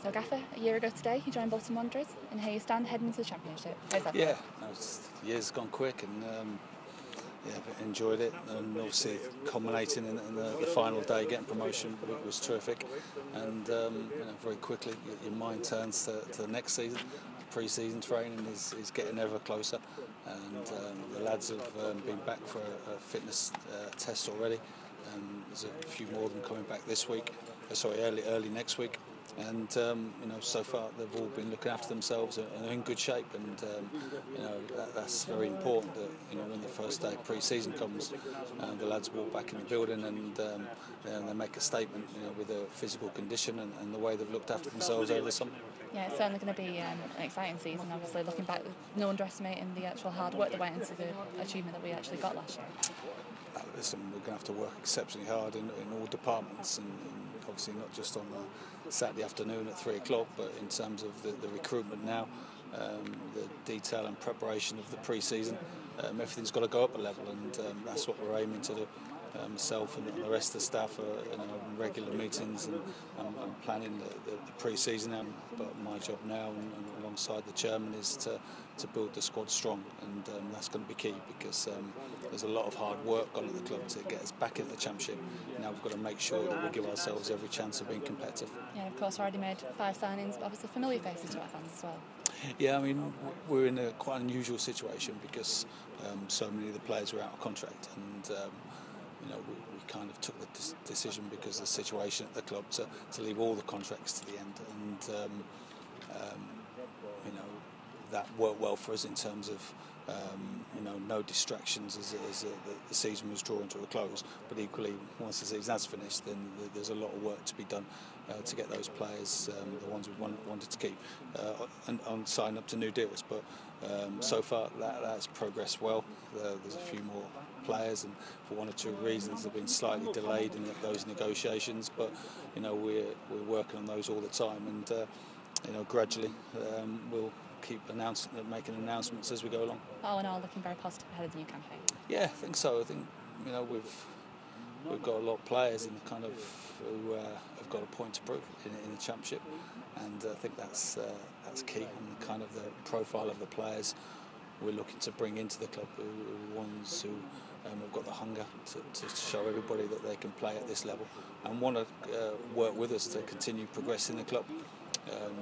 So Gaffer, a year ago today, you joined Bolton Wanderers, and here you stand heading into the Championship. How's that? Yeah, no, the year's gone quick, and enjoyed it, and obviously culminating in the final day, getting promotion was terrific, and very quickly your mind turns to the next season. Pre-season training is getting ever closer, and the lads have been back for a fitness test already. There's a few more of them coming back this week, early next week. And so far they've all been looking after themselves and are in good shape, and that's very important. That when the first day pre-season comes, the lads walk back in the building and they make a statement, with their physical condition and the way they've looked after themselves over the summer. Yeah, it's certainly going to be an exciting season. Obviously, looking back, no underestimating the actual hard work that went into the achievement that we actually got last year. Listen, we're going to have to work exceptionally hard in all departments, and obviously not just on a Saturday afternoon at 3 o'clock, but in terms of the recruitment now, the detail and preparation of the pre-season. Everything's got to go up a level, and that's what we're aiming to do. Myself and the rest of the staff are in regular meetings and planning the pre-season. But my job now, and alongside the chairman, is to build the squad strong, and that's going to be key, because there's a lot of hard work gone at the club to get us back into the Championship. Now we've got to make sure that we give ourselves every chance of being competitive. Yeah, of course, we already made 5 signings, but obviously familiar faces to our fans as well. Yeah, I mean, we're in a quite unusual situation because so many of the players were out of contract, and we kind of took the decision, because of the situation at the club, to leave all the contracts to the end, and that worked well for us in terms of no distractions as the season was drawing to a close. But equally, once the season has finished, then there's a lot of work to be done to get those players, the ones we wanted to keep, and sign up to new deals. But so far that's progressed well. There's a few more players, and for one or two reasons have been slightly delayed in those negotiations. But we're working on those all the time, and gradually we'll keep making announcements as we go along. All in all, looking very positive ahead of the new campaign. Yeah, I think so. I think we've got a lot of players who have got a point to prove in the Championship, and I think that's key. And kind of the profile of the players we're looking to bring into the club, ones who have got the hunger to show everybody that they can play at this level and want to work with us to continue progressing the club.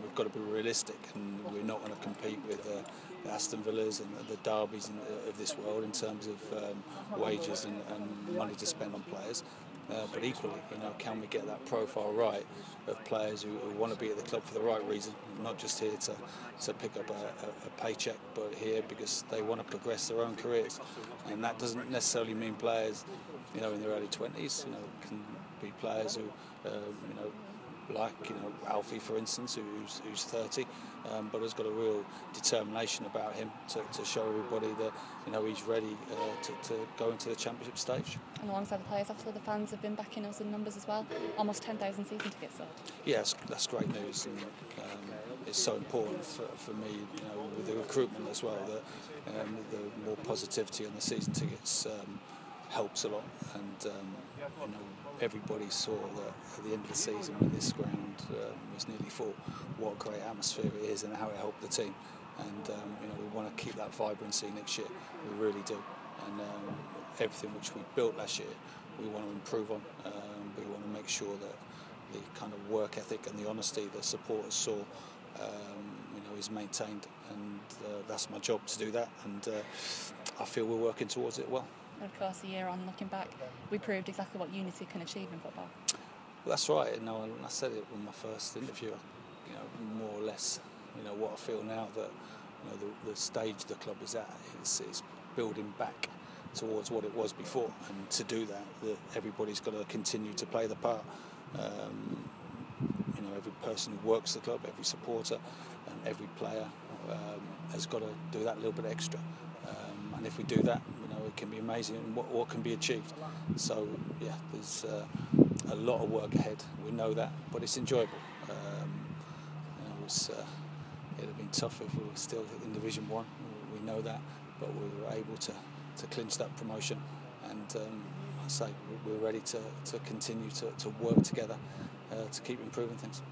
We've got to be realistic, and we're not going to compete with the Aston Villas and the Derbys of this world in terms of wages and money to spend on players. But equally, can we get that profile right of players who want to be at the club for the right reason, not just here to pick up a paycheck, but here because they want to progress their own careers. And that doesn't necessarily mean players, in their early 20s. Can be players who, like Alfie, for instance, who's 30, but has got a real determination about him to show everybody that he's ready to go into the Championship stage. And alongside the players, obviously the fans have been backing us in numbers as well. Almost 10,000 season tickets sold. Yes, that's great news, and it's so important for me, with the recruitment as well, that the more positivity on the season tickets helps a lot, and everybody saw that at the end of the season, when this ground was nearly full, what a great atmosphere it is and how it helped the team. And we want to keep that vibrancy next year. We really do. And everything which we built last year, we want to improve on. We want to make sure that the kind of work ethic and the honesty that supporters saw, is maintained. And that's my job to do that. And I feel we're working towards it well. And of course, a year on, looking back, we proved exactly what unity can achieve in football. Well, that's right. And I said it in my first interview. More or less, what I feel now, that the stage the club is at is building back towards what it was before. And to do that, everybody's got to continue to play the part. Every person who works the club, every supporter, and every player has got to do that little bit extra. And if we do that, it can be amazing what can be achieved. So yeah, there's a lot of work ahead. We know that, but it's enjoyable. It'd have been tough if we were still in Division 1. We know that, but we were able to clinch that promotion. And I say we're ready to continue to work together to keep improving things.